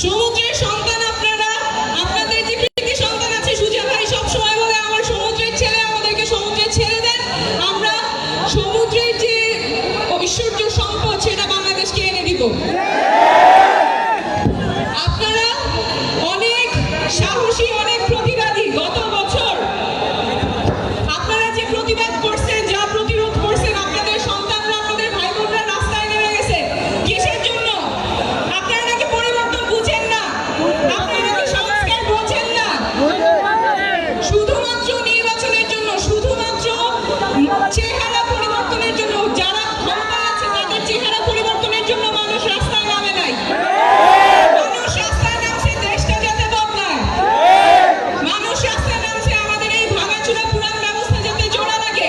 সমুদ্রের সন্তান আপনারা, আপনাদের যে কৃতি সন্তান আছে, সুজা ভাই সবসময় বলে আমার সমুদ্রের ছেলে, আমাদেরকে সমুদ্রে ছেড়ে দেন, আমরা সমুদ্রের যে ঐশ্বর্য সম্পদ সেটা বাংলাদেশকে এনে দিব। আপনারা অনেক সাহসী, অনেক প্রতিবাদী। গত বছর আপনারা যে প্রতিবাদ করছেন, যা প্রতিরোধ করছেন, আপনাদের সন্তানরা, আপনাদের ভাই বোনরা রাস্তায় নেমে গেছে কিসের জন্য? আপনারা নাকি পরিবর্তন বুঝেন না, আপনারা নাকি সংস্কার বোঝেন না। শুধুমাত্র নির্বাচনের জন্য, শুধুমাত্র চেহারা পরিবর্তনের জন্য, যারা ক্ষমতা আছে তাদের চেহারা পরিবর্তনের জন্য মানুষ রাস্তায় নামে নাই। মানুষ রাস্তায় নামছে দেশটা যাতে বদলায়, মানুষ রাস্তায় নামছে আমাদের এই ভাঙাচোরা পুরান ব্যবস্থা যাতে জোড়া লাগে,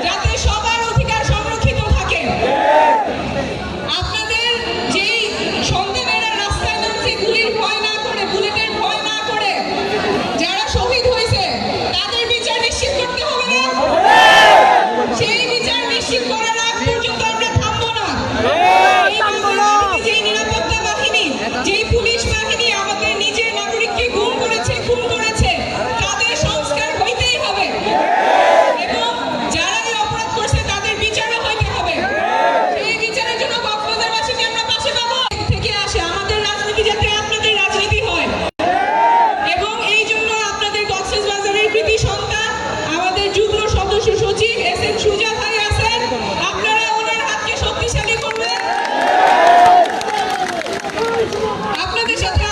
যাতে সবার অধিকার সংরক্ষিত থাকে। আপনাদের যেই সন্তানেরা রাস্তায় নামছে গুলির ভয় না করে, বুলেটের ভয় না করে, যারা শহীদ হয়েছে তাদের বিচার নিশ্চিত করতে হবে না? সেই বিচার নিশ্চিত করার আগ পর্যন্ত আমরা থামবো না। এই বাংলাদেশে যেই নিরাপত্তা বাহিনী, যেই পুলিশ বাহিনী আমাদের নিজের নাগরিককে গুম করেছে, খুন করেছে, তাদের সংস্কার হইতেই হবে এবং যারা এই অপরাধ করছে তাদের বিচারও হইতে হবে। সেই বিচারের জন্য কক্সবাজারবাসীকে আমরা পাশে পাবো। থেকে আসে আমাদের রাজনীতি যাতে আপনাদের রাজনীতি হয়, এবং এই জন্য আপনাদের কক্সবাজারের কৃতি সন্তান, আমাদের যুগ্ম সদস্য সচিব এস.এম. সুজা ভাই আছেন, আপনারা ওনার হাতকে শক্তিশালী করবেন। আপনাদের সাথে